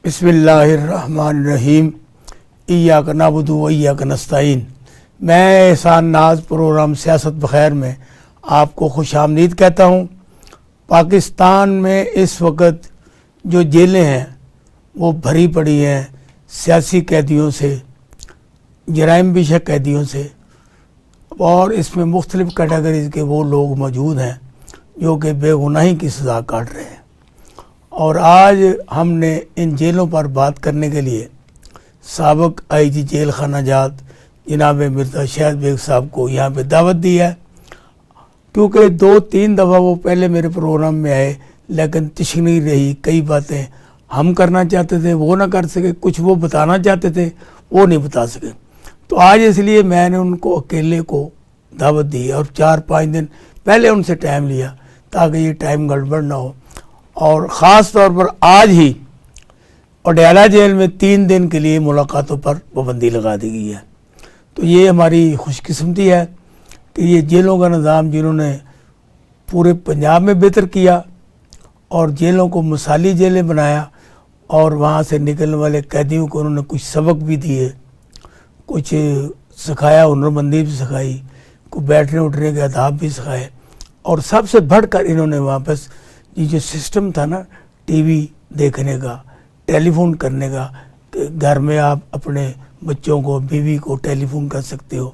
بسم اللہ الرحمن الرحیم ایاک نعبد و ایاک نستعین۔ میں احسان ناز پروگرام سیاست بخیر میں آپ کو خوش آمدید کہتا ہوں۔ پاکستان میں اس وقت جو جیلیں ہیں وہ بھری پڑی ہیں سیاسی قیدیوں سے، جرائم پیشہ قیدیوں سے، اور اس میں مختلف کیٹیگریز کے وہ لوگ موجود ہیں جو کہ بے گناہی کی سزا کاٹ رہے ہیں۔ اور آج ہم نے ان جیلوں پر بات کرنے کے لیے سابق آئی جی جیل خانہ جات جناب مرزا شہید بیگ صاحب کو یہاں پہ دعوت دی ہے، کیونکہ 2-3 دفعہ وہ پہلے میرے پروگرام میں آئے لیکن تشنی رہی، کئی باتیں ہم کرنا چاہتے تھے وہ نہ کر سکے، کچھ وہ بتانا چاہتے تھے وہ نہیں بتا سکے۔ تو آج اس لیے میں نے ان کو اکیلے کو دعوت دی اور 4-5 دن پہلے ان سے ٹائم لیا تاکہ یہ ٹائم گڑبڑ نہ ہو، اور خاص طور پر آج ہی اڈیالہ جیل میں 3 دن کے لیے ملاقاتوں پر پابندی لگا دی گئی ہے۔ تو یہ ہماری خوش قسمتی ہے کہ یہ جیلوں کا نظام جنہوں نے پورے پنجاب میں بہتر کیا اور جیلوں کو مثالی جیلیں بنایا اور وہاں سے نکلنے والے قیدیوں کو انہوں نے کچھ سبق بھی دیے، کچھ سکھایا، ہنرمندی بھی سکھائی، کو بیٹھنے اٹھنے کے آداب بھی سکھائے، اور سب سے بڑھ کر انہوں نے واپس یہ جو سسٹم تھا نا ٹی وی دیکھنے کا، ٹیلی فون کرنے کا، کہ گھر میں آپ اپنے بچوں کو، بیوی کو ٹیلی فون کر سکتے ہو،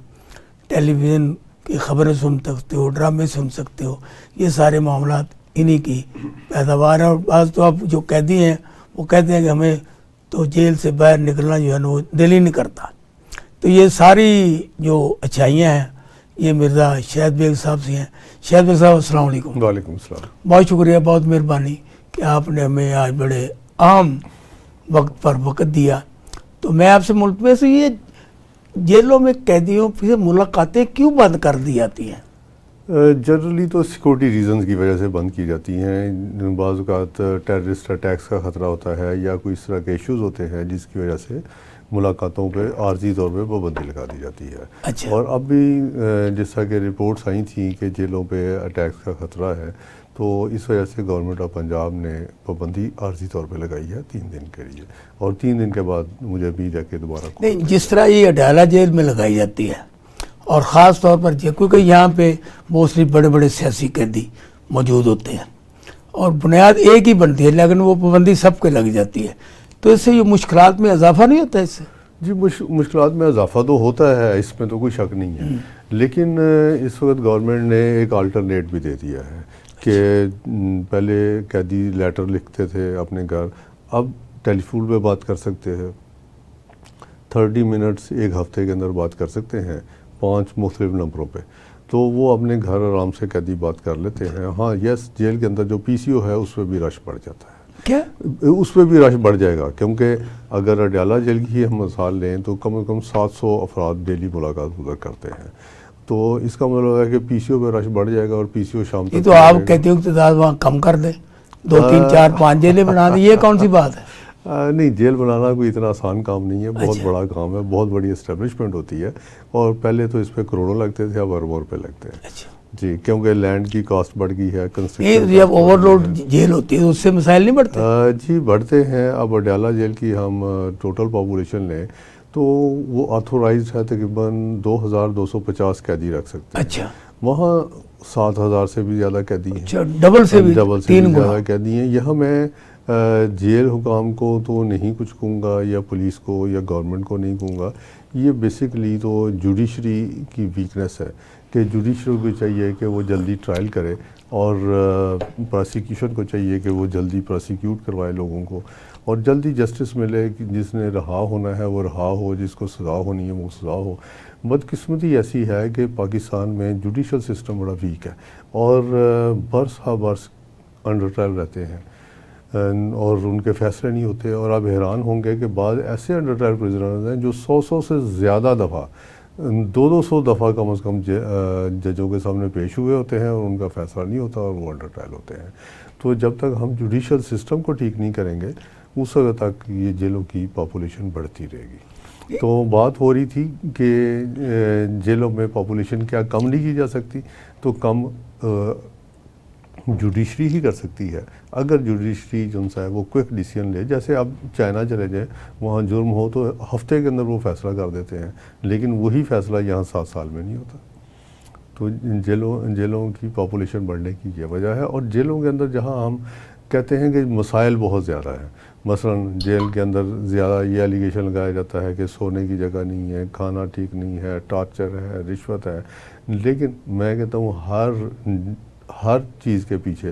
ٹیلی ویژن کی خبریں سن سکتے ہو، ڈرامے سن سکتے ہو، یہ سارے معاملات انہی کی پیداوار ہیں۔ اور بعض تو اب جو قیدی ہیں وہ کہتے ہیں کہ ہمیں تو جیل سے باہر نکلنا جو ہے نا وہ دل ہی نہیں کرتا۔ تو یہ ساری جو اچھائیاں ہیں یہ مرزا شہید بیگ صاحب سے ہیں۔ شہید بیگ صاحب السلام علیکم۔ وعلیکم السلام۔ بہت شکریہ، بہت مہربانی کہ آپ نے ہمیں آج بڑے عام وقت پر وقت دیا۔ تو میں آپ سے ملتمس ہوں، یہ جیلوں میں قیدیوں سے ملاقاتیں کیوں بند کر دی جاتی ہیں؟ جنرلی تو سیکورٹی ریزنز کی وجہ سے بند کی جاتی ہیں۔ بعض اوقات ٹیررسٹ اٹیکس کا خطرہ ہوتا ہے یا کوئی اس طرح کے ایشوز ہوتے ہیں جس کی وجہ سے ملاقاتوں پہ عارضی طور پہ پابندی لگا دی جاتی ہے۔ اچھا۔ اور اب بھی جیسا کہ رپورٹس آئی تھیں کہ جیلوں پہ اٹیکس کا خطرہ ہے، تو اس وجہ سے گورنمنٹ آف پنجاب نے پابندی عارضی طور پہ لگائی ہے 3 دن کے لیے، اور 3 دن کے بعد مجھے امید ہے کہ دوبارہ نہیں، جس طرح یہ اڈیالہ جیل میں لگائی جاتی ہے اور خاص طور پر کیونکہ یہاں پہ موسٹلی بڑے بڑے سیاسی قیدی موجود ہوتے ہیں اور بنیاد ایک ہی بنتی ہے لیکن وہ پابندی سب کے لگ جاتی ہے، تو اس سے یہ مشکلات میں اضافہ نہیں ہوتا ہے؟ اس سے جی مشکلات میں اضافہ تو ہوتا ہے، اس میں تو کوئی شک نہیں ہے، لیکن اس وقت گورنمنٹ نے ایک آلٹرنیٹ بھی دے دیا ہے کہ پہلے قیدی لیٹر لکھتے تھے اپنے گھر، اب ٹیلی فون پہ بات کر سکتے ہیں، 30 منٹس ایک ہفتے کے اندر بات کر سکتے ہیں 5 مختلف نمبروں پہ، تو وہ اپنے گھر آرام سے قیدی بات کر لیتے ہیں۔ ہاں یس، جیل کے اندر جو پی سی او ہے اس پہ بھی رش بڑھ جاتا ہے، کیا اس پہ بھی رش بڑھ جائے گا، کیونکہ اگر اڈیالہ جیل کی ہم مثال لیں تو کم از کم 700 افراد ڈیلی ملاقات ادھر کرتے ہیں، تو اس کا مطلب ہے کہ پی سی او پہ رش بڑھ جائے گا اور پی سی او شام تک۔ یہ تو آپ کہتے ہو کہ تعداد وہاں کم کر دیں، 2-3-4-5 جیلیں بنا دیں، یہ کون سی بات ہے؟ نہیں، جیل بنانا کوئی اتنا آسان کام نہیں ہے، بہت بڑا کام ہے، بہت بڑی اسٹیبلشمنٹ ہوتی ہے، اور پہلے تو اس پہ کروڑوں لگتے تھے، اب اربوں روپے لگتے ہیں جی، کیونکہ لینڈ کی کاسٹ بڑھ گئی ہے، کنسٹرکشن جب اوور لوڈ جیل ہوتی ہے اس سے مسائل نہیں بڑھتے؟ جی بڑھتے ہیں۔ اب اڈیالہ جیل کی ہم ٹوٹل پاپولیشن لیں تو وہ آتھورائزڈ ہے تقریباً 2250 قیدی رکھ سکتے ہیں۔ اچھا، وہاں 7000 سے بھی زیادہ قیدی ہیں، اچھا، ڈبل سے بھی 3 گنا زیادہ قیدی ہیں۔ یہاں میں جیل حکام کو تو نہیں کچھ کہوں گا، یا پولیس کو یا گورنمنٹ کو نہیں کہوں گا، یہ بیسکلی تو جوڈیشری کی ویکنیس ہے کہ جوڈیشری کو چاہیے کہ وہ جلدی ٹرائل کرے، اور پراسیکیوشن کو چاہیے کہ وہ جلدی پراسیکیوٹ کروائے لوگوں کو، اور جلدی جسٹس ملے، کہ جس نے رہا ہونا ہے وہ رہا ہو، جس کو سزا ہونی ہے وہ سزا ہو۔ بدقسمتی ایسی ہے کہ پاکستان میں جوڈیشل سسٹم بڑا ویک ہے، اور برس ہا برس انڈر ٹرائل رہتے ہیں اور ان کے فیصلے نہیں ہوتے، اور آپ حیران ہوں گے کہ بعض ایسے انڈر ٹرائل پرزنرز ہیں جو 100 سے زیادہ دفعہ 200 دفعہ کم از کم ججوں کے سامنے پیش ہوئے ہوتے ہیں، اور ان کا فیصلہ نہیں ہوتا اور وہ انڈر ٹرائل ہوتے ہیں۔ تو جب تک ہم جوڈیشل سسٹم کو ٹھیک نہیں کریں گے اس وقت تک یہ جیلوں کی پاپولیشن بڑھتی رہے گی۔ تو بات ہو رہی تھی کہ جیلوں میں پاپولیشن کیا کم نہیں کی جا سکتی، تو کم جوڈیشری ہی کر سکتی ہے. اگر جوڈیشری جو ہے وہ کوئک ڈیسیجن لے, جیسے آپ چائنا چلے جائیں, وہاں جرم ہو تو ہفتے کے اندر وہ فیصلہ کر دیتے ہیں, لیکن وہی فیصلہ یہاں 7 سال میں نہیں ہوتا. تو جیلوں کی پاپولیشن بڑھنے کی یہ وجہ ہے. اور جیلوں کے اندر جہاں ہم کہتے ہیں کہ مسائل بہت زیادہ ہیں, مثلا جیل کے اندر زیادہ یہ ایلیگیشن لگایا جاتا ہے کہ سونے کی جگہ نہیں ہے, کھانا ٹھیک نہیں ہے, ٹارچر ہے, رشوت ہے, لیکن میں کہتا ہوں ہر چیز کے پیچھے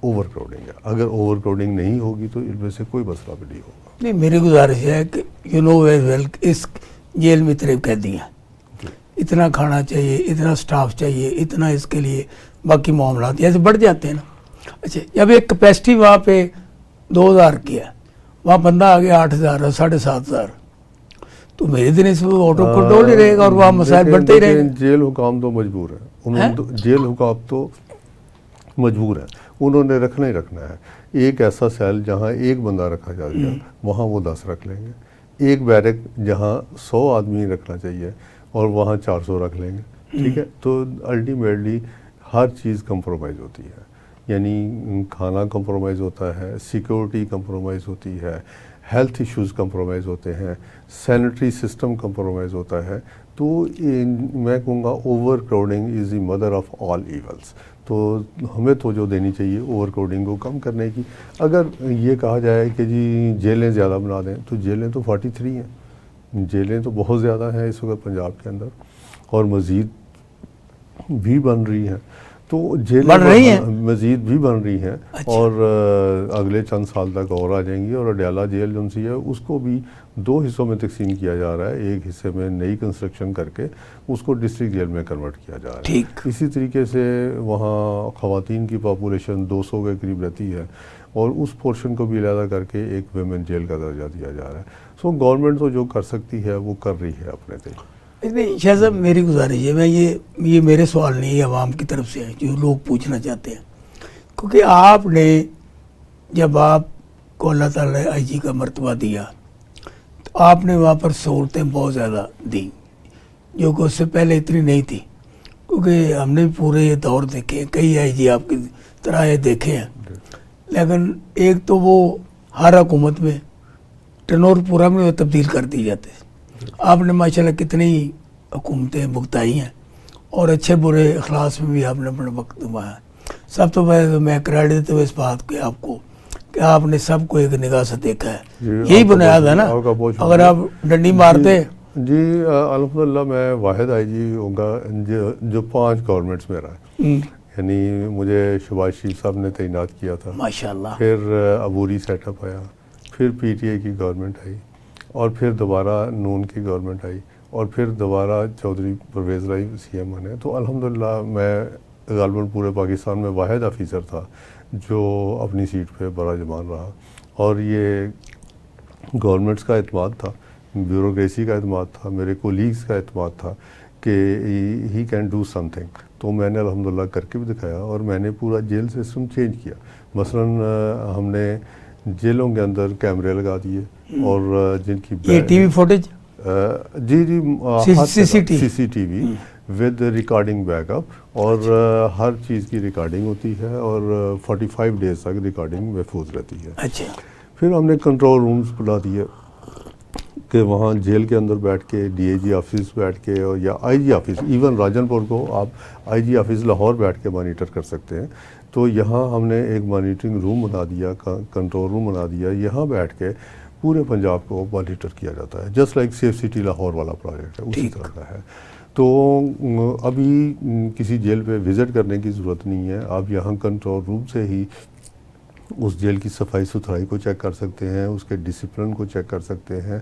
اوور کراؤڈنگ ہے. اگر اوور کراؤڈنگ نہیں ہوگی تو ان میں سے کوئی مسئلہ بھی نہیں ہوگا. نہیں, میری گزارش ہے کہ یو نو ویری ویل اس جیل میں اتنے قیدی ہیں, اتنا کھانا چاہیے, اتنا سٹاف چاہیے, اتنا اس کے لیے, باقی معاملات ایسے بڑھ جاتے ہیں نا. اچھا, جب ایک کیپیسٹی وہاں پہ 2000 کی ہے, وہاں بندہ آ گیا 8000 اور 7500, تو میرے دن اس میں آٹو کنٹرول ہی رہے گا اور وہاں مسائل بڑھتے ہی رہیں گے. جیل حکام تو مجبور ہیں, جیل حکام تو مجبور ہیں, انہوں نے رکھنا ہی رکھنا ہے. ایک ایسا سیل جہاں ایک بندہ رکھا جائے گا وہاں وہ 10 رکھ لیں گے. ایک بیرک جہاں 100 آدمی رکھنا چاہیے اور وہاں 400 رکھ لیں گے. ٹھیک ہے, تو الٹیمیٹلی ہر چیز کمپرومائز ہوتی ہے. یعنی کھانا کمپرومائز ہوتا ہے, سیکورٹی کمپرومائز ہوتی ہے, ہیلتھ ایشوز کمپرومائز ہوتے ہیں, سینیٹری سسٹم کمپرومائز ہوتا ہے. تو میں کہوں گا overcrowding is the mother of all evils. تو ہمیں توجہ دینی چاہیے اوور کراؤڈنگ کو کم کرنے کی. اگر یہ کہا جائے کہ جی جیلیں زیادہ بنا دیں, تو جیلیں تو 43 ہیں, جیلیں تو بہت زیادہ ہیں اس وقت پنجاب کے اندر, اور مزید بھی بن رہی ہیں. تو جیلیں مزید بھی بن رہی ہیں. اچھا. اور اگلے چند سال تک اور آ جائیں گی. اور اڈیالہ جیل جو سی ہے اس کو بھی 2 حصوں میں تقسیم کیا جا رہا ہے. ایک حصے میں نئی کنسٹرکشن کر کے اس کو ڈسٹرکٹ جیل میں کنورٹ کیا جا رہا ہے. اسی طریقے سے وہاں خواتین کی پاپولیشن 200 کے قریب رہتی ہے, اور اس پورشن کو بھی علیحدہ کر کے ایک ویمن جیل کا درجہ دیا جا رہا ہے. سو گورنمنٹ تو جو کر سکتی ہے وہ کر رہی ہے اپنے طریقے. نہیں شاہ صاحب, میری گزارش ہے, میں یہ میرے سوال نہیں ہے, عوام کی طرف سے جو لوگ پوچھنا چاہتے ہیں, کیونکہ آپ نے جب آپ کو اللہ تعالیٰ نے آئی جی کا مرتبہ دیا تو آپ نے وہاں پر سہولتیں بہت زیادہ دیں جو کہ اس سے پہلے اتنی نہیں تھی. کیونکہ ہم نے پورے یہ دور دیکھے, کئی آئی جی آپ کی طرح یہ دیکھے ہیں, لیکن ایک تو وہ ہر حکومت میں ٹرنور پورا میں تبدیل کر دی جاتے. آپ نے ماشاءاللہ کتنی حکومتیں بھگتائی ہیں, اور اچھے برے اخلاص میں بھی آپ نے اپنا وقت دبایا. سب تو پہلے تو میں کریڈٹ دیتے ہوئے اس بات کے آپ کو کہ آپ نے سب کو ایک نگاہ سے دیکھا ہے. یہی بنیاد ہے نا, اگر آپ ڈنڈی مارتے. جی الحمدللہ میں واحد آئی جی ہوں گا جو 5 گورنمنٹس میں رہا ہے. یعنی مجھے شہباز شریف صاحب نے تعینات کیا تھا ماشاءاللہ, پھر عبوری سیٹ اپ آیا, پھر پی ٹی آئی کی گورنمنٹ آئی, اور پھر دوبارہ نون کی گورنمنٹ آئی, اور پھر دوبارہ چودھری پرویز رائی سی ایم بنے. تو الحمدللہ میں غالباً پورے پاکستان میں واحد آفیسر تھا جو اپنی سیٹ پہ براجمان رہا. اور یہ گورنمنٹس کا اعتماد تھا, بیوروکریسی کا اعتماد تھا, میرے کولیگز کا اعتماد تھا کہ he can do some thing. تو میں نے الحمدللہ کر کے بھی دکھایا, اور میں نے پورا جیل سسٹم چینج کیا. مثلاً ہم نے جیلوں کے اندر کیمرے لگا دیے, اور جن کی T V footage, G C C T V with recording back up, اور ہر چیز کی ریکارڈنگ ہوتی ہے, اور 45 ڈیز تک ریکارڈنگ محفوظ رہتی ہے. اچھا. پھر ہم نے کنٹرول رومز بلا دیے کہ وہاں جیل کے اندر بیٹھ کے ڈی اے جی آفس بیٹھ کے, اور یا آئی جی آفس, ایون راجن پور کو آپ آئی جی آفس لاہور بیٹھ کے مانیٹر کر سکتے ہیں. تو یہاں ہم نے ایک مانیٹرنگ روم بنا دیا, کنٹرول روم بنا دیا, یہاں بیٹھ کے پورے پنجاب کو مانیٹر کیا جاتا ہے, just like safe city Lahore والا پروجیکٹ ہے, اسی طرح کا ہے. تو ابھی کسی جیل پہ وزٹ کرنے کی ضرورت نہیں ہے, آپ یہاں کنٹرول روم سے ہی اس جیل کی صفائی ستھرائی کو چیک کر سکتے ہیں, اس کے ڈسپلن کو چیک کر سکتے ہیں.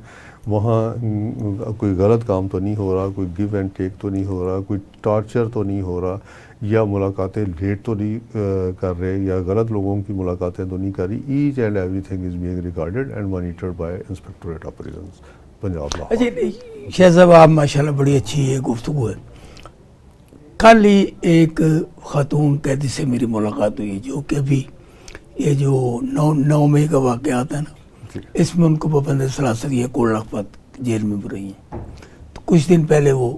وہاں کوئی غلط کام تو نہیں ہو رہا, کوئی گیو اینڈ ٹیک تو نہیں ہو رہا, کوئی ٹارچر تو نہیں ہو رہا, یا ملاقاتیں لیٹ تو نہیں کر رہے, یا غلط لوگوں کی ملاقاتیں تو نہیں کر رہی. Each and everything is being recorded and monitored by inspectorate operations Punjab Lahore. اچھا شاہ صاحب, آپ ماشاءاللہ بڑی اچھی یہ گفتگو ہے. کل ہی ایک خاتون قیدی سے میری ملاقات ہوئی جو کہ ابھی یہ جو 9 مئی کا واقعات ہے نا, اس میں ان کو پابند سلاسل یہ کوڑ لکھپت جیل میں بھی رہی ہیں. تو کچھ دن پہلے وہ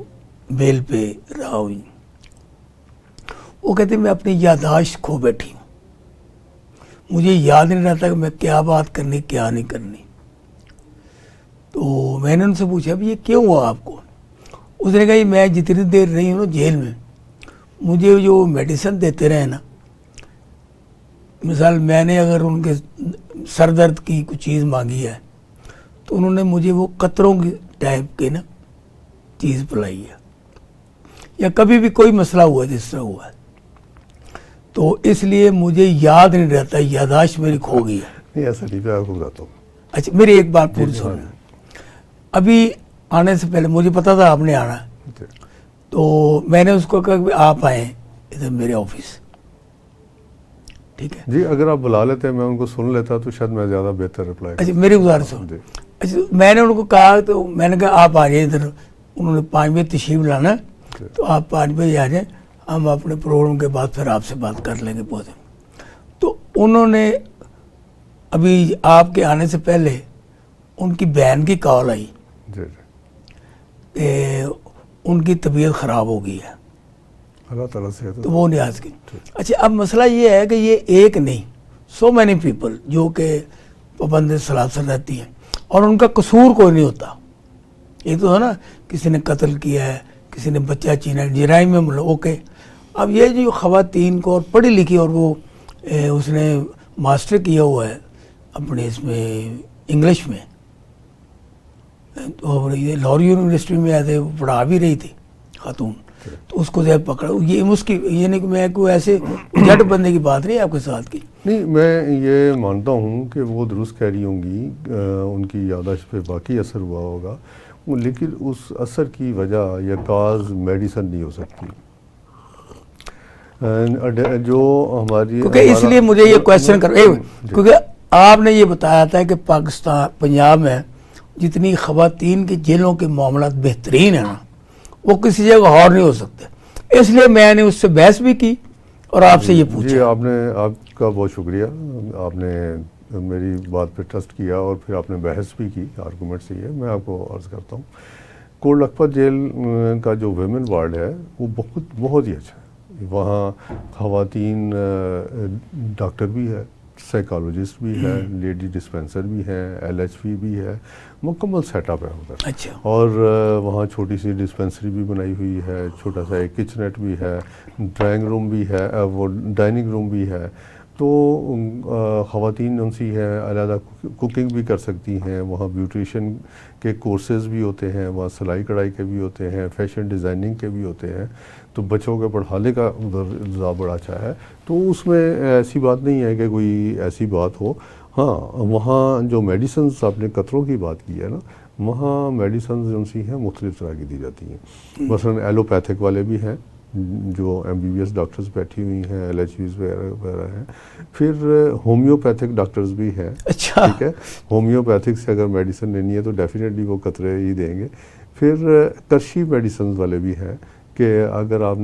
بیل پہ رہا ہوئی. وہ کہتے ہیں میں اپنی یادداشت کھو بیٹھی ہوں, مجھے یاد نہیں رہتا کہ میں کیا بات کرنی کیا نہیں کرنی. تو میں نے ان سے پوچھا اب یہ کیوں ہوا آپ کو؟ اس نے کہا یہ میں جتنی دیر رہی ہوں نا جیل میں، مجھے جو میڈیسن دیتے رہے نا، مثال میں نے اگر ان کے سر درد کی کوئی چیز مانگی ہے تو انہوں نے مجھے وہ قطروں کی ٹائپ کے نا چیز پلائی ہے، یا کبھی بھی کوئی مسئلہ ہوا ہے جس طرح ہوا ہے. تو اس لیے مجھے یاد نہیں رہتا، یادداشت میری کھو گئی ہے. نہیں ایسا نہیں، میں آپ کو بتاتا ہوں. اچھا میری ایک بات پوری سنیں. ابھی آنے سے پہلے مجھے پتا تھا آپ نے آنا، تو میں نے اس کو کہا کہ آپ آئیں ادھر میرے آفس. ٹھیک ہے جی، اگر آپ بلا لیتے میں ان کو سن لیتا تو شاید میں زیادہ بہتر رپلائی. اچھا میری گزارش ہو. اچھا میں نے ان کو کہا، تو میں نے کہا آپ آ جائیں ادھر. انہوں نے 5 بجے تشریف لانا، تو آپ 5 بجے آ جائیں، ہم اپنے پروگرام کے بعد پھر آپ سے بات کر لیں گے پودے. تو انہوں نے ابھی آپ کے آنے سے پہلے ان کی بہن کی کال آئی جی کہ ان کی طبیعت خراب ہو گئی ہے، اللہ تعالیٰ سے. تو وہ نہیں آ سکی. اچھا اب مسئلہ یہ ہے کہ یہ ایک نہیں، سو مینی پیپل جو کہ پابند صلاح سے رہتی ہیں اور ان کا قصور کوئی نہیں ہوتا. یہ تو ہے نا، کسی نے قتل کیا ہے، کسی نے بچہ چینا ہے، جرائم میں اوکے. اب یہ جو خواتین کو اور پڑھی لکھی، اور وہ اس نے ماسٹر کیا ہوا ہے اپنے اس میں انگلش میں، اور یہ لاہور یونیورسٹی میں ایسے پڑھا بھی رہی تھی خاتون، تو اس کو جو ہے پکڑا. یہ اس کی یہ نہیں کہ میں کوئی ایسے جٹ بندے کی بات نہیں آپ کے ساتھ کی. نہیں، میں یہ مانتا ہوں کہ وہ درست کہہ رہی ہوں گی، ان کی یادداشت پہ باقی اثر ہوا ہوگا، لیکن اس اثر کی وجہ یا کاز میڈیسن نہیں ہو سکتی. جو ہماری کیونکہ اس لیے مجھے یہ کویشچن کیونکہ آپ نے یہ بتایا تھا کہ پاکستان پنجاب میں جتنی خواتین کی جیلوں کے معاملات بہترین ہیں نا، وہ کسی جگہ اور نہیں ہو سکتے. اس لیے میں نے اس سے بحث بھی کی اور آپ سے یہ پوچھا. جی، آپ کا بہت شکریہ. آپ نے میری بات پہ ٹرسٹ کیا اور پھر آپ نے بحث بھی کی. آرگومنٹ سے یہ میں آپ کو عرض کرتا ہوں، کوٹ لکھپت جیل کا جو ویمن وارڈ ہے وہ بہت ہی اچھا ہے. وہاں خواتین ڈاکٹر بھی ہے، سائیکالوجسٹ بھی ہے، لیڈی ڈسپینسر بھی ہے، LHV بھی ہے، مکمل سیٹ اپ ہے ادھر. اچھا. اور وہاں چھوٹی سی ڈسپینسری بھی بنائی ہوئی ہے، چھوٹا سا ایک کچنٹ بھی ہے، ڈرائنگ روم بھی ہے، وہ ڈائننگ روم بھی ہے. تو خواتین ان سی ہیں، علیحدہ کوکنگ بھی کر سکتی ہیں. وہاں بیوٹیشین کے کورسز بھی ہوتے ہیں، وہاں سلائی کڑھائی کے بھی ہوتے ہیں، فیشن ڈیزائننگ کے بھی ہوتے ہیں. تو بچوں کے پڑھانے کا ادھر انتظام بڑا اچھا ہے. تو اس میں ایسی بات نہیں ہے کہ کوئی ایسی بات ہو. ہاں، وہاں جو میڈیسنز آپ نے قطروں کی بات کی ہے نا، وہاں میڈیسنز جو سی ہیں مختلف طرح کی دی جاتی ہیں. مثلاً ایلوپیتھک والے بھی ہیں جو MBBS ڈاکٹرز بیٹھی ہوئی ہیں، LHVs وغیرہ ہیں. پھر ہومیوپیتھک ڈاکٹرز بھی ہیں. اچھا. ٹھیک ہے، ہومیوپیتھک سے اگر میڈیسن لینی ہے تو ڈیفینیٹلی وہ قطرے ہی دیں گے. پھر کرشی میڈیسنز والے بھی ہیں کہ اگر آپ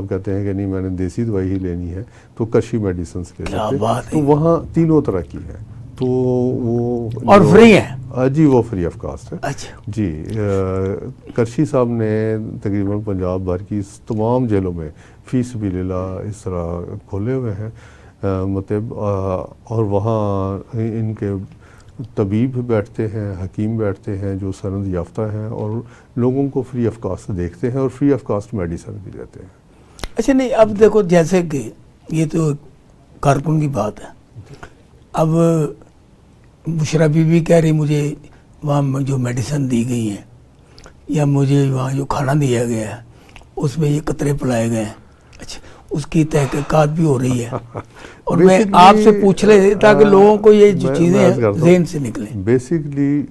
کہتے ہیں کہ نہیں میں نے دیسی دوائی ہی لینی ہے تو کرشی میڈیسنز لے سکتے ہیں. تو وہاں تینوں طرح کی ہیں. تو وہ اور فری ہیں؟ جی، وہ فری آف کاسٹ ہے. اچھا جی، کرشی صاحب نے تقریباً پنجاب بھر کی تمام جیلوں میں فی سبیل اللہ اس طرح کھولے ہوئے ہیں مطلب. اور وہاں ان کے طبیب بیٹھتے ہیں، حکیم بیٹھتے ہیں جو سند یافتہ ہیں اور لوگوں کو فری آف کاسٹ دیکھتے ہیں اور فری آف کاسٹ میڈیسن بھی دیتے ہیں. اچھا نہیں، اب دیکھو جیسے کہ یہ تو کارکن کی بات ہے. اب بشرا بی بی کہہ رہی مجھے وہاں جو میڈیسن دی گئی ہیں یا مجھے وہاں جو کھانا دیا گیا ہے اس میں یہ قطرے پلائے گئے ہیں. اچھا، اس کی تحقیقات بھی ہو رہی ہے اور میں آپ سے پوچھ رہے تاکہ لوگوں کو یہ جو چیزیں ذہن سے نکلیں. بیسکلی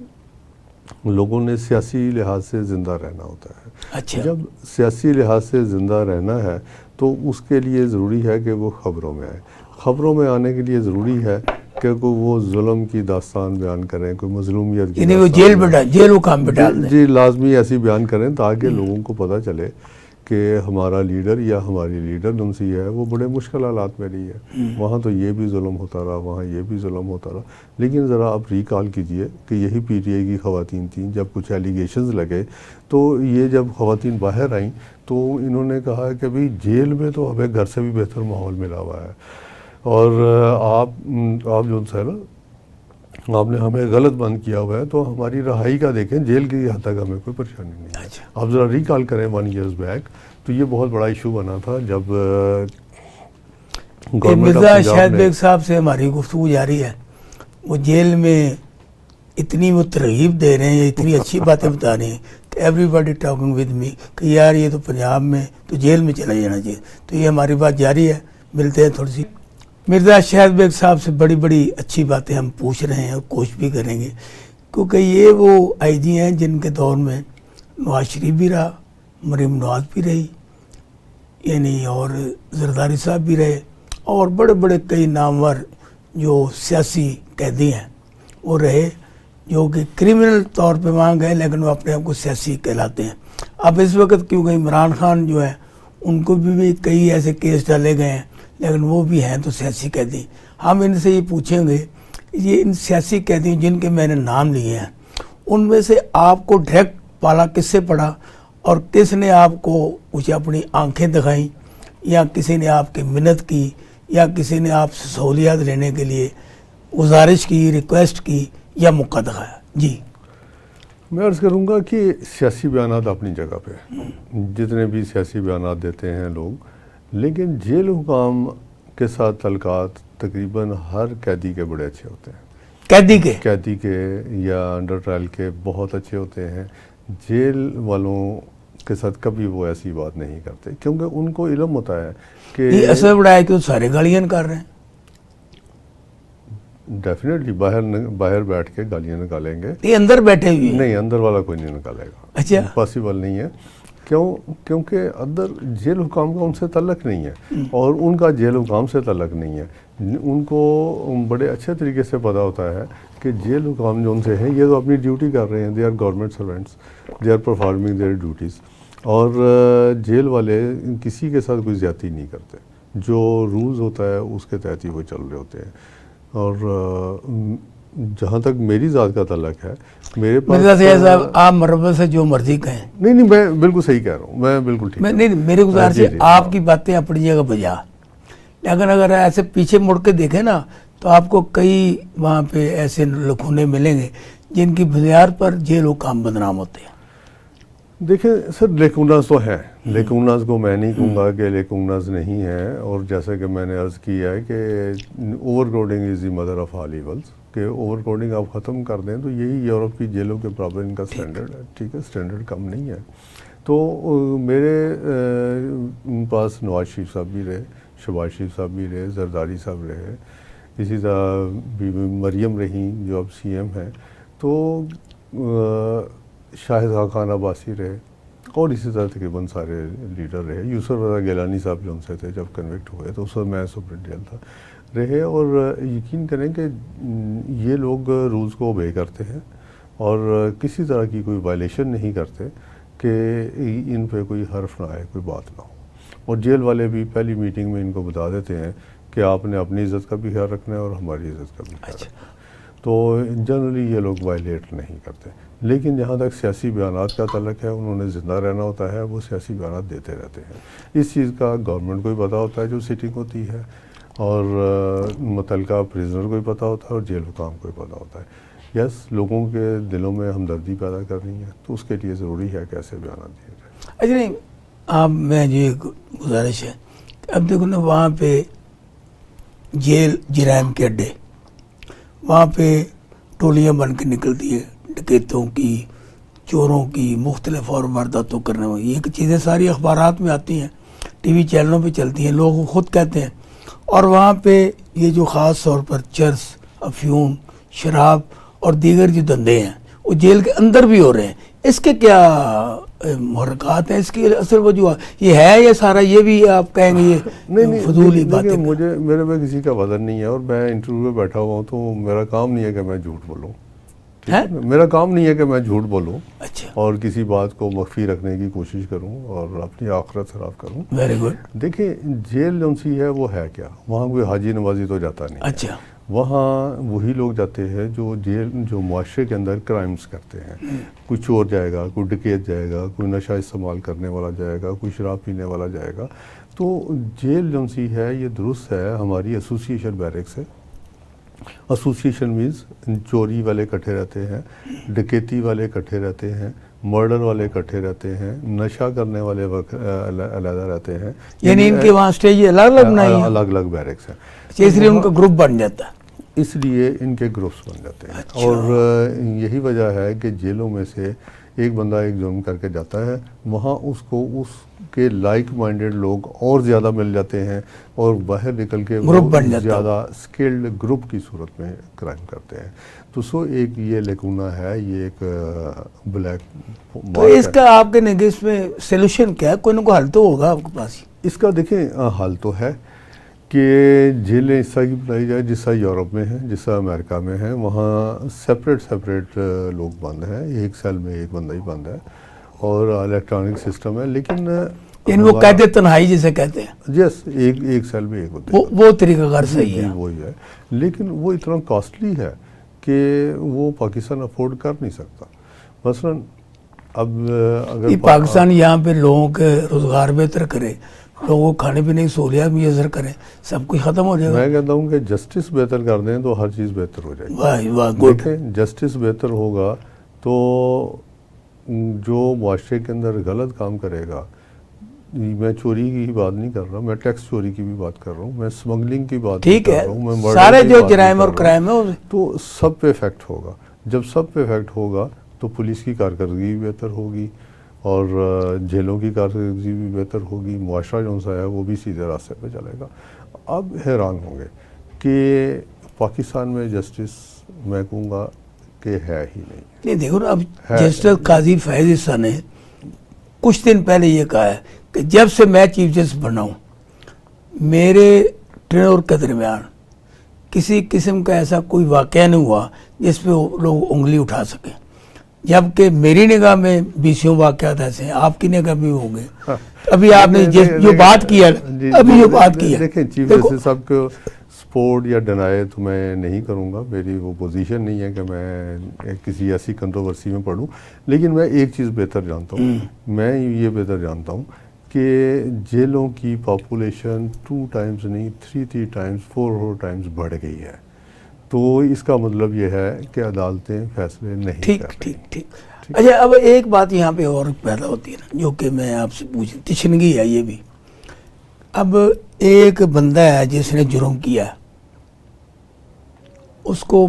لوگوں نے سیاسی لحاظ سے زندہ رہنا ہوتا ہے. اچھا. جب سیاسی لحاظ سے زندہ رہنا ہے تو اس کے لیے ضروری ہے کہ وہ خبروں میں آئے. خبروں میں آنے کے لیے ضروری ہے کہ وہ ظلم کی داستان بیان کریں، کوئی مظلومیت کی، یعنی وہ جیل و کام پہ ڈال دیں. جی، لازمی ایسی بیان کریں تاکہ لوگوں کو پتہ چلے کہ ہمارا لیڈر یا ہماری لیڈر نمسی ہے وہ بڑے مشکل حالات میں رہی ہے. وہاں تو یہ بھی ظلم ہوتا رہا، وہاں یہ بھی ظلم ہوتا رہا. لیکن ذرا آپ ریکال کیجئے کہ یہی PTI کی خواتین تھیں. جب کچھ ایلیگیشنز لگے تو یہ جب خواتین باہر آئیں تو انہوں نے کہا کہ بھئی جیل میں تو ہمیں گھر سے بھی بہتر ماحول ملا ہوا ہے. اور آپ جو ہے نا آپ نے ہمیں غلط بند کیا ہوا ہے، تو ہماری رہائی کا دیکھیں، جیل کی حد تک ہمیں کوئی پریشانی نہیں ہے. آپ ذرا ریکال کریں 1 years بیک، تو یہ بہت بڑا ایشو بنا تھا جب گورنمنٹ مرزا شاہد بیگ صاحب سے ہماری گفتگو جاری ہے. وہ جیل میں اتنی وہ ترغیب دے رہے ہیں، اتنی اچھی باتیں بتا رہے ہیں کہ every body talking with me کہ یار یہ تو پنجاب میں تو جیل میں چلا جانا چاہیے. تو یہ ہماری بات جاری ہے، ملتے ہیں تھوڑی سی. مرزا شاہد بیگ صاحب سے بڑی بڑی اچھی باتیں ہم پوچھ رہے ہیں اور کوشش بھی کریں گے، کیونکہ یہ وہ آئی جی ہیں جن کے دور میں نواز شریف بھی رہا، مریم نواز بھی رہی، یعنی اور زرداری صاحب بھی رہے، اور بڑے بڑے کئی نامور جو سیاسی قیدی ہیں وہ رہے، جو کہ کرمنل طور پہ وہاں گئے لیکن وہ اپنے آپ کو سیاسی کہلاتے ہیں. اب اس وقت کیونکہ عمران خان جو ہے ان کو بھی کئی ایسے کیس ڈالے گئے ہیں لیکن وہ بھی ہیں تو سیاسی قیدی. ہم ان سے یہ پوچھیں گے، یہ ان سیاسی قیدیوں جن کے میں نے نام لیے ہیں ان میں سے آپ کو ڈائریکٹ پالا کس سے پڑا، اور کس نے آپ کو کچھ اپنی آنکھیں دکھائیں، یا کسی نے آپ کی منت کی، یا کسی نے آپ سے سہولیات لینے کے لیے گزارش کی، ریکویسٹ کی، یا موقع دکھایا؟ جی میں عرض کروں گا کہ سیاسی بیانات اپنی جگہ پہ، جتنے بھی سیاسی بیانات دیتے ہیں لوگ، لیکن جیل حکام کے ساتھ تعلقات تقریباً ہر قیدی کے بڑے اچھے ہوتے ہیں. قیدی کے یا انڈر ٹرائل کے بہت اچھے ہوتے ہیں. جیل والوں کے ساتھ کبھی وہ ایسی بات نہیں کرتے، کیونکہ ان کو علم ہوتا ہے کہ یہ اثر بڑا ہے کہ سارے گالیاں کر رہے ہیں. ڈیفینیٹلی باہر بیٹھ کے گالیاں نکالیں گے. یہ اندر بیٹھے ہوئے ہیں؟ نہیں، اندر والا کوئی نہیں نکالے گا. اچھا، پاسبل نہیں ہے. کیونکہ اندر جیل حکام کا ان سے تعلق نہیں ہے، اور ان کا جیل حکام سے تعلق نہیں ہے. ان کو بڑے اچھے طریقے سے پتہ ہوتا ہے کہ جیل حکام جو ان سے ہیں یہ تو اپنی ڈیوٹی کر رہے ہیں، they are government servants, they are performing their duties. اور جیل والے کسی کے ساتھ کوئی زیادتی نہیں کرتے، جو رولز ہوتا ہے اس کے تحت ہی وہ چل رہے ہوتے ہیں. اور جہاں تک میری ذات کا تعلق ہے، میرے پاس مرزا سیاح صاحب آپ مربت سے جو مرضی کہیں. نہیں، میں بالکل صحیح کہہ رہا ہوں، میں بالکل ٹھیک. نہیں، میری گزارش ہے آپ کی باتیں اپنی جگہ بجا، لیکن اگر ایسے پیچھے مڑ کے دیکھیں نا تو آپ کو کئی وہاں پہ ایسے لکھونے ملیں گے جن کی بنیاد پر جیل حکام بدنام ہوتے ہیں. دیکھیں سر، لیکوناز تو ہے، لیکوناز کو میں نہیں کہوں گا کہ لیکوناز نہیں ہے. اور جیسا کہ میں نے عرض کیا ہے کہ over crowding is the mother of all evils, کہ اوور کراؤڈنگ آپ ختم کر دیں تو یہی یورپ کی جیلوں کے برابر ان کا سٹینڈرڈ ہے. ٹھیک ہے، سٹینڈرڈ کم نہیں ہے. تو میرے پاس نواز شریف صاحب بھی رہے، شہباز شریف صاحب بھی رہے، زرداری صاحب رہے، اسی طرح بی بی مریم رہیں جو اب سی ایم ہیں، تو شاہد خان عباسی رہے، اور اسی طرح تقریباً سارے لیڈر رہے. یوسف رضا گیلانی صاحب جو ان سے تھے جب کنوکٹ ہوئے تو اس وقت میں سپرنٹ جیل تھا رہے. اور یقین کریں کہ یہ لوگ رولز کو اوبے کرتے ہیں اور کسی طرح کی کوئی وائلیشن نہیں کرتے کہ ان پہ کوئی حرف نہ آئے، کوئی بات نہ ہو. اور جیل والے بھی پہلی میٹنگ میں ان کو بتا دیتے ہیں کہ آپ نے اپنی عزت کا بھی خیال رکھنا ہے اور ہماری عزت کا بھی خیال رکھنا ہے. تو جنرلی یہ لوگ وائلیٹ نہیں کرتے. لیکن جہاں تک سیاسی بیانات کا تعلق ہے، انہوں نے زندہ رہنا ہوتا ہے، وہ سیاسی بیانات دیتے رہتے ہیں. اس چیز کا گورنمنٹ کو بھی پتہ ہوتا ہے جو سٹنگ ہوتی ہے، اور متعلقہ پریزنر کو بھی پتہ ہوتا ہے، اور جیل حکام کو بھی پتہ ہوتا ہے. یس، لوگوں کے دلوں میں ہمدردی پیدا کرنی ہے تو اس کے لیے ضروری ہے کہ ایسے بیانات دیے جائیں. اچھا، نہیں آپ میں جو ایک گزارش ہے، اب دیکھو نا وہاں پہ جیل جرائم کے اڈے، وہاں پہ ٹولیاں بن کے نکلتی ہے، ڈکیتوں کی، چوروں کی، مختلف اور وارداتوں کرنے والی. یہ چیزیں ساری اخبارات میں آتی ہیں، ٹی وی چینلوں پہ چلتی ہیں، لوگ خود کہتے ہیں. اور وہاں پہ یہ جو خاص طور پر چرس، افیون، شراب اور دیگر جو دھندے ہیں وہ جیل کے اندر بھی ہو رہے ہیں. اس کے کیا محرکات ہیں، اس کی اصل وجوہات یہ ہے یا سارا یہ بھی آپ کہیں گے یہ فضولی باتیں؟ مجھے میرے پہ کسی کا وزن نہیں ہے، اور میں انٹرویو پہ بیٹھا ہوا ہوں تو میرا کام نہیں ہے کہ میں جھوٹ بولوں. میرا کام نہیں ہے کہ میں جھوٹ بولوں اور کسی بات کو مخفی رکھنے کی کوشش کروں اور اپنی آخرت خراب کروں. Very good. دیکھیں جیل جو سی ہے وہ ہے کیا، وہاں کوئی حاجی نوازی تو جاتا نہیں. اچھا. وہاں وہی لوگ جاتے ہیں جو معاشرے کے اندر کرائمز کرتے ہیں. کوئی چور جائے گا, کوئی ڈکیت جائے گا, کوئی نشہ استعمال کرنے والا جائے گا, کوئی شراب پینے والا جائے گا. تو جیل جو سی ہے یہ درست ہے ہماری ایسوسیشن بیرکس ہے. ایسوسیشن مینز چوری والے اکٹھے رہتے ہیں, ڈکیتی والے اکٹھے رہتے ہیں, مرڈر والے اکٹھے رہتے ہیں, نشہ کرنے والے علیحدہ رہتے ہیں. یعنی ان کے وہاں اسٹیج الگ الگ بنائی ہیں, الگ الگ بیرکس ہیں, اس لیے ان کا گروپ بن جاتا ہے, اس لیے ان کے گروپس بن جاتے ہیں. اور یہی وجہ ہے کہ جیلوں میں سے ایک بندہ ایک جرم کر کے جاتا ہے, وہاں اس کو اس کے لائک مائنڈیڈ لوگ اور زیادہ مل جاتے ہیں اور باہر نکل کے زیادہ اسکلڈ گروپ کی صورت میں کرائم کرتے ہیں. تو ایک یہ لیکونہ ہے, یہ ایک بلیک. تو اس کا آپ کے نگہ میں سولوشن کیا ہے؟ کوئی نہ کوئی حل تو ہوگا آپ کے پاس. اس کا دیکھیں حل تو ہے کہ جیلیں اس طرح کی بنائی جائے جس طرح یورپ میں ہیں, جس طرح امریکہ میں ہیں. وہاں سپریٹ لوگ بند ہیں, ایک سیل میں ایک بندہ ہی بند ہے اور الیکٹرانک سسٹم ہے. لیکن وہ قید تنہائی جسے کہتے ہیں, یس, ایک سیل میں ایک ہوتا ہے, وہ طریقہ کار صحیح ہے, وہی ہے. لیکن وہ اتنا کاسٹلی ہے کہ وہ پاکستان افورڈ کر نہیں سکتا. مثلا اب اگر پاکستان یہاں پہ لوگوں کے روزگار بہتر کرے, لوگوں کو کھانے پینے کی سہولیات میسر کریں, سب کچھ ختم ہو جائے گا. میں کہتا ہوں کہ جسٹس بہتر کر دیں تو ہر چیز بہتر ہو جائے گی. واہ واہ, گڈ. جسٹس بہتر ہوگا تو جو معاشرے کے اندر غلط کام کرے گا, میں چوری کی بات نہیں کر رہا, میں ٹیکس چوری کی بھی بات کر رہا ہوں, میں اسمگلنگ کی بات کر رہا ہوں, میں مرڈر سارے کی جو بات جرائم اور کر رہا ہوں. کرائم ہے تو سب پہ افیکٹ ہوگا. جب سب پہ افیکٹ ہوگا تو پولیس کی کارکردگی بھی بہتر ہوگی اور جیلوں کی کارکردگی بھی بہتر ہوگی. معاشرہ جو سا ہے وہ بھی سیدھے راستے پہ چلے گا. اب حیران ہوں گے کہ پاکستان میں جسٹس میں کہوں گا کہ ہے ہی نہیں. دیکھو نا, اب جسٹس قاضی فیض عیسیٰ نے کچھ دن پہلے یہ کہا ہے کہ جب سے میں چیف جسٹس بنا ہوں میرے ٹینور کے درمیان کسی قسم کا ایسا کوئی واقعہ نہیں ہوا جس پہ لوگ انگلی اٹھا سکیں, جبکہ میری نگاہ میں 20 واقعات ایسے ہیں, آپ کی نگاہ بھی ہوں گے. ابھی آپ نے جو بات کی ہے, ابھی جو بات کی ہے, دیکھیں چیف جسٹس صاحب کو سپورٹ یا ڈینائی تو میں نہیں کروں گا, میری وہ پوزیشن نہیں ہے کہ میں کسی ایسی کنٹروورسی میں پڑھوں. لیکن میں ایک چیز بہتر جانتا ہوں, میں یہ بہتر جانتا ہوں کہ جیلوں کی پاپولیشن 2 ٹائمز نہیں 3 ٹائمز 4 ٹائمز بڑھ گئی ہے. تو اس کا مطلب یہ ہے کہ عدالتیں فیصلے نہیں کر رہی. ٹھیک. اچھا, اب ایک بات یہاں پہ اور پیدا ہوتی ہے نا, جو کہ میں آپ سے پوچھوں, تشنگی ہے یہ بھی. اب ایک بندہ ہے جس نے جرم کیا, اس کو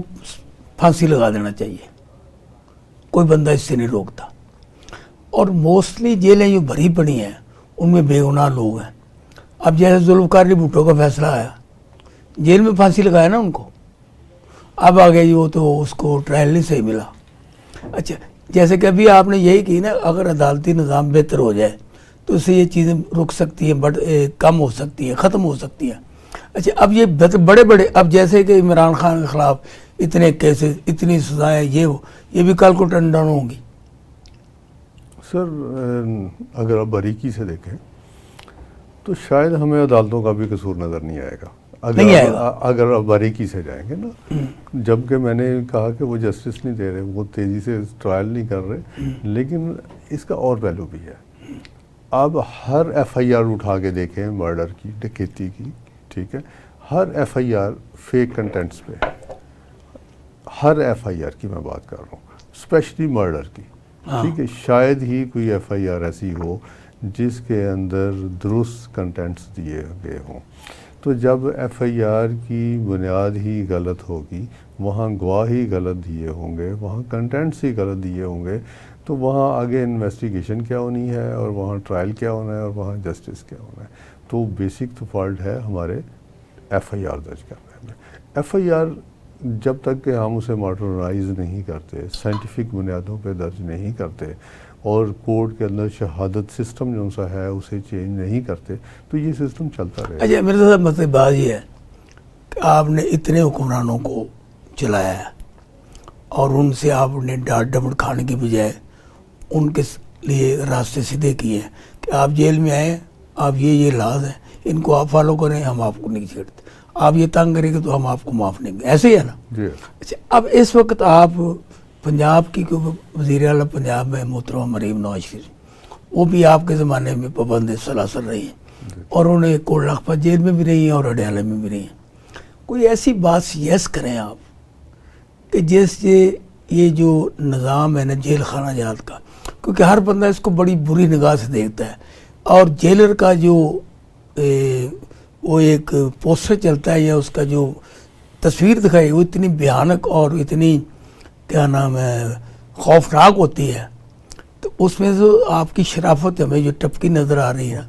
پھانسی لگا دینا چاہیے, کوئی بندہ اس سے نہیں روکتا. اور موسٹلی جیلیں جو بھری پڑی ہیں ان میں بے گناہ لوگ ہیں. اب جیسے ذوالفقار علی بھٹو کا فیصلہ آیا, جیل میں پھانسی لگایا نا ان کو, اب آگے وہ تو اس کو ٹرائل نہیں صحیح ملا. اچھا, جیسے کہ ابھی آپ نے یہی کی نا, اگر عدالتی نظام بہتر ہو جائے تو اس سے یہ چیزیں رک سکتی ہیں, کم ہو سکتی ہیں, ختم ہو سکتی ہیں. اچھا, اب یہ بڑے اب جیسے کہ عمران خان کے خلاف اتنے کیسز, اتنی سزائیں, یہ بھی کل کو ٹرن ڈاؤن ہوں گی. سر اگر آپ باریکی سے دیکھیں تو شاید ہمیں عدالتوں کا بھی قصور نظر نہیں آئے گا اگر آپ باریکی سے جائیں گے نا. جبکہ میں نے کہا کہ وہ جسٹس نہیں دے رہے, وہ تیزی سے ٹرائل نہیں کر رہے, لیکن اس کا اور پہلو بھی ہے. آپ ہر ایف آئی آر اٹھا کے دیکھیں مرڈر کی, ڈکیتی کی, ٹھیک ہے, ہر F I R fake contents پہ, ہر ایف آئی آر کی میں بات کر رہا ہوں, اسپیشلی مرڈر کی. ٹھیک ہے, شاید ہی کوئی ایف آئی آر ایسی ہو جس کے اندر درست کنٹینٹس دیے گئے ہوں. تو جب ایف آئی آر کی بنیاد ہی غلط ہوگی, وہاں گواہ ہی غلط دیے ہوں گے, وہاں کنٹینٹس ہی غلط دیے ہوں گے, تو وہاں آگے انویسٹیگیشن کیا ہونی ہے اور وہاں ٹرائل کیا ہونا ہے اور وہاں جسٹس کیا ہونا ہے. تو بیسک تو فالٹ ہے ہمارے ایف آئی آر درج کرنے میں. ایف آئی آر جب تک کہ ہم اسے ماڈرنائز نہیں کرتے, سائنٹیفک بنیادوں پہ درج نہیں کرتے اور کورٹ کے اندر شہادت سسٹم جو سا ہے اسے چینج نہیں کرتے, تو یہ سسٹم چلتا رہے. اچھا, میرے ساتھ مطلب بات یہ ہے کہ آپ نے اتنے حکمرانوں کو چلایا ہے اور ان سے آپ نے ڈانٹ ڈپٹ کھانے کی بجائے ان کے لیے راستے سیدھے کیے ہیں کہ آپ جیل میں آئیں, آپ یہ لاز ہیں, ان کو آپ فالو کریں, ہم آپ کو نہیں چھیڑتے. آپ یہ تنگ کریں گے تو ہم آپ کو معاف نہیں کریں، ایسے ہی ہے نا؟ جی اچھا، اب اس وقت آپ پنجاب کی وزیر اعلیٰ پنجاب میں محترمہ مریم نواز شریف، وہ بھی آپ کے زمانے میں پابند سلاسل رہی ہیں اور انہیں کوٹ لکھپت جیل میں بھی رہی ہیں اور اڈیالہ میں بھی رہی ہیں۔ کوئی ایسی بات سجیسٹ کریں آپ کہ جس سے یہ جو نظام ہے نا جیل خانہ جات کا، کیونکہ ہر بندہ اس کو بڑی بری نگاہ سے دیکھتا ہے، اور جیلر کا جو وہ ایک پوسٹر چلتا ہے یا اس کا جو تصویر دکھائی وہ اتنی بھیانک اور اتنی کیا نام ہے خوفناک ہوتی ہے، تو اس میں جو آپ کی شرافت ہمیں جو ٹپکی نظر آ رہی ہے،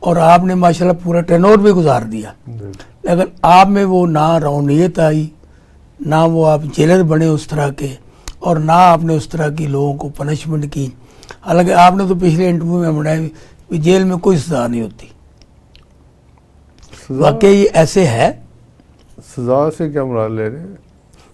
اور آپ نے ماشاءاللہ پورا ٹینور بھی گزار دیا، لیکن آپ میں وہ نہ رونیت آئی، نہ وہ آپ جیلر بنے اس طرح کے، اور نہ آپ نے اس طرح کی لوگوں کو پنشمنٹ کی۔ حالانکہ آپ نے تو پچھلے انٹرویو میں بنایا کہ جیل میں کوئی سزا نہیں ہوتی، واقعی ایسے ہے؟ سزا سے کیا مراد لے رہے ہیں؟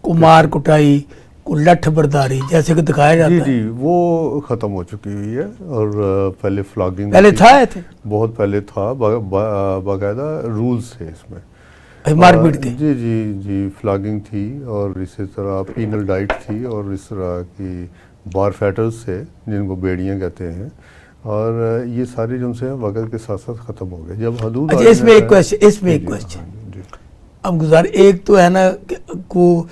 کو مار کٹائی، کو لٹھ برداری جیسے کہ دکھایا جاتا ہے؟ جی وہ ختم ہو چکی ہوئی ہے، اور پہلے فلاگنگ پہلے تھا تھے بہت پہلے تھا، باقاعدہ رولز تھے اس میں مار پیٹ کے۔ جی جی جی فلاگنگ تھی، اور اسی طرح پینل ڈائٹ تھی، اور اس طرح کی بار فیٹرز تھے جن کو بیڑیاں کہتے ہیں، اور یہ سارے جو سے وقت کے ساتھ ساتھ ختم ہو گئے جب حدود۔ اچھا، اس میں ایک کوشچن اب گزار، ایک تو ہے نا کو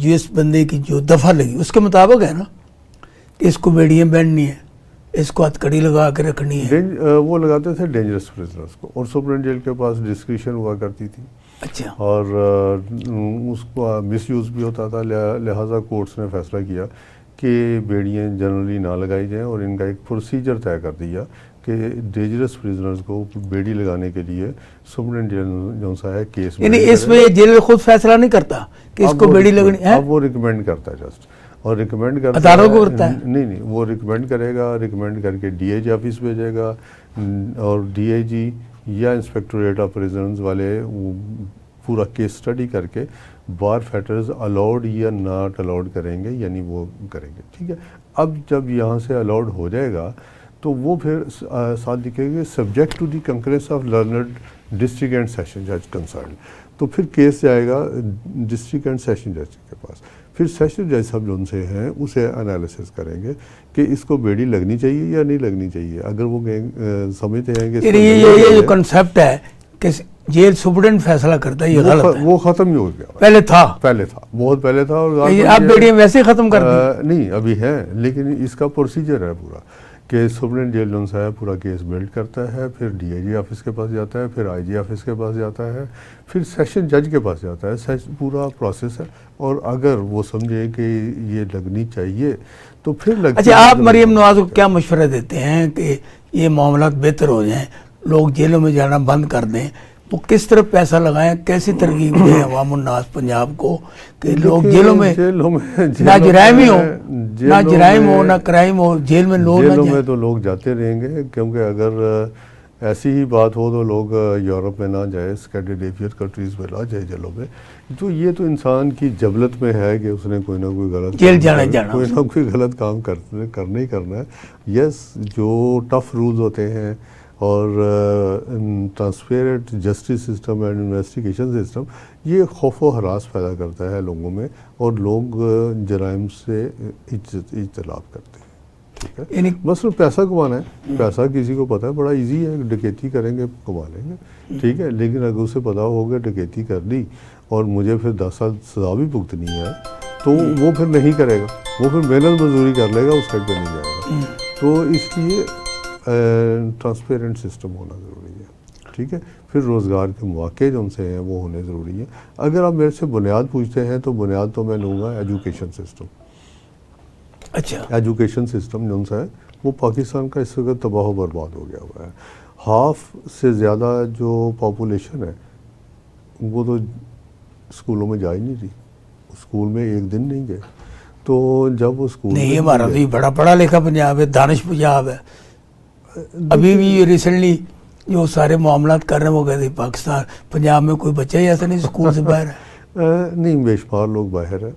جس بندے کی جو دفعہ لگی اس کے مطابق ہے نا کہ اس کو بیڑیاں بینڈنی ہے، اس کو ہتھکڑی لگا کے رکھنی ہے، وہ لگاتے تھے ڈینجرس پرزنرز کو، اور سپرنٹ جیل کے پاس ڈسکریشن ہوا کرتی تھی، اچھا، اور اس کو مس یوز بھی ہوتا تھا، لہٰذا کورٹس نے فیصلہ کیا کہ بیڑیاں جنرلی نہ لگائی جائیں، اور ان کا ایک پروسیجر طے کر دیا کہ ڈینجرس پرزنرز کو بیڑی لگانے کے لیے سپرنٹ جیل جو سا ہے کیس، یعنی اس میں جیل خود فیصلہ نہیں کرتا کہ اس کو بیڑی لگنی ہے، اب وہ ریکمینڈ کرتا ہے جسٹ، اور ریکمینڈ کرتا عدالت کو کرتا ہے؟ نہیں وہ ریکمینڈ کرے گا، ریکمینڈ کر کے ڈی آئی جی آفس بھیجے گا، اور ڈی آئی جی یا انسپیکٹوریٹ آف پریزنز والے پورا کیس اسٹڈی کر کے بار فیٹرز الاؤڈ یا ناٹ الاؤڈ کریں گے، یعنی وہ کریں گے، ٹھیک ہے۔ اب جب یہاں سے الاؤڈ ہو جائے گا تو وہ پھر ساتھ لکھیں گے subject to the concurrence of learned district and session جج کنسرن، تو پھر کیس جائے گا ڈسٹرکٹ اینڈ سیشن جج کے پاس، پھر سیشن جج صاحب جو ان سے ہیں اسے انالیسس کریں گے کہ اس کو بیڑی لگنی چاہیے یا نہیں لگنی چاہیے۔ اگر وہ سمجھتے ہیں کہ یہ جو کنسیپٹ ہے کہ جیل سپرڈنٹ فیصلہ کرتا ہے، یہ غلط ہے، وہ ختم ہی ہو گیا، پہلے تھا بہت پہلے تھا، اور اب بیڑیاں ویسے ختم کر دی؟ نہیں ابھی ہے، لیکن اس کا پروسیجر ہے پورا کہ سپرنٹ جیل جو ہے پورا کیس بلڈ کرتا ہے، پھر ڈی آئی جی آفس کے پاس جاتا ہے، پھر آئی جی آفس کے پاس جاتا ہے، پھر سیشن جج کے پاس جاتا ہے، پورا پروسیس ہے، اور اگر وہ سمجھے کہ یہ لگنی چاہیے تو پھر لگتی ہے۔ اچھا، آپ مریم نواز کو کیا مشورہ دیتے ہیں کہ یہ معاملات بہتر ہو جائیں، لوگ جیلوں میں جانا بند کر دیں، وہ کس طرح پیسہ لگائیں، کیسی ترغیب دیں عوام الناس پنجاب کو کہ لوگ جیلوں میں نہ جرائم ہی ہو، نہ جرائم ہو نہ کرائم ہو، جیل میں لوگ نہ جیلوں جائیں؟ میں تو لوگ جاتے رہیں گے، کیونکہ اگر ایسی ہی بات ہو تو لوگ یورپ میں نہ جائے، اسکینڈینیوین کنٹریز میں نہ جائے جیلوں میں، تو یہ تو انسان کی جبلت میں ہے کہ اس نے کوئی نہ کوئی غلط جیل جانا کوئی نہ کوئی غلط کام کرنا ہی کرنا ہے۔ یس، جو ٹف رولز ہوتے ہیں اور transparent justice system and investigation system, یہ خوف و ہراس پیدا کرتا ہے لوگوں میں، اور لوگ جرائم سے اجتناب کرتے ہیں، ٹھیک ہے۔ بس پیسہ کمانا ہے، پیسہ کسی کو پتہ ہے بڑا ایزی ہے، ڈکیتی کریں گے کما لیں گے، ٹھیک ہے، لیکن اگر اسے پتا ہوگا ڈکیتی کر لی اور مجھے پھر 10 سال سزا بھی بھگتنی ہے تو وہ پھر نہیں کرے گا، وہ پھر محنت مزدوری کر لے گا، اس سائڈ پہ نہیں جائے گا۔ تو اس لیے ٹرانسپیرنٹ سسٹم ہونا ضروری ہے، ٹھیک ہے۔ پھر روزگار کے مواقع جو ان سے ہیں وہ ہونے ضروری ہیں۔ اگر آپ میرے سے بنیاد پوچھتے ہیں تو بنیاد تو میں لوں گا ایجوکیشن سسٹم۔ اچھا، ایجوکیشن سسٹم جو ہے وہ پاکستان کا اس وقت تباہ و برباد ہو گیا ہوا ہے۔ ہاف سے زیادہ جو پاپولیشن ہے وہ تو اسکولوں میں جا ہی نہیں رہی، اسکول میں ایک دن نہیں گئے، تو جب وہ اسکول نہیں، ہمارا تو یہ بڑا پڑھا لکھا پنجاب ہے، دانش پنجاب ہے۔ ابھی بھی ریسنٹلی جو سارے معاملات کر رہے ہیں وہ کہتے ہیں پاکستان پنجاب میں کوئی بچہ ہی ایسا نہیں اسکول سے باہر ہے۔ نہیں، بے شمار لوگ باہر ہیں۔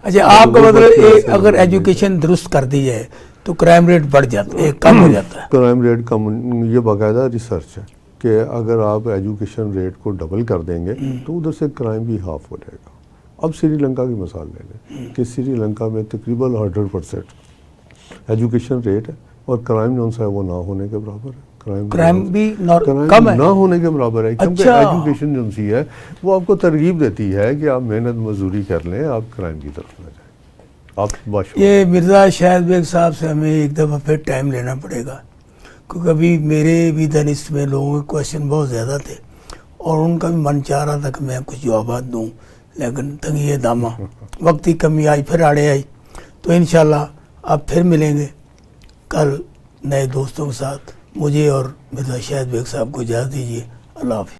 اچھا، آپ کا مطلب اگر ایجوکیشن درست کر دی جائے تو کرائم ریٹ بڑھ جاتا ہے، کم ہو جاتا ہے؟ کرائم ریٹ کم، یہ باقاعدہ ریسرچ ہے کہ اگر آپ ایجوکیشن ریٹ کو ڈبل کر دیں گے تو ادھر سے کرائم بھی ہاف ہو جائے گا. اب سری لنکا کی مثال لے لیں کہ سری لنکا میں تقریباً 100% ایجوکیشن ریٹ ہے اور کرائم جو ہے وہ نہ ہونے کے برابر ہے. کرائم بھی کم کرائم ہے نہ ہونے کے برابر ہے, کیونکہ ایجوکیشن جو سی ہے وہ آپ کو ترغیب دیتی ہے کہ آپ محنت مزدوری کر لیں, آپ کرائم کی طرف نہ جائیں. آپ یہ مرزا شاہد بیگ صاحب سے ہمیں ایک دفعہ پھر ٹائم لینا پڑے گا, کیونکہ ابھی میرے بھی دانست میں لوگوں کے کوشچن بہت زیادہ تھے اور ان کا بھی من چاہ رہا تھا کہ میں کچھ جوابات دوں, لیکن تنگی دامہ وقت کی کمی آئی, پھر آڑے آئی. تو انشاءاللہ آپ پھر ملیں گے کل نئے دوستوں کے ساتھ. مجھے اور مرزا شاہد بیگ صاحب کو اجازت دیجیے. اللہ حافظ.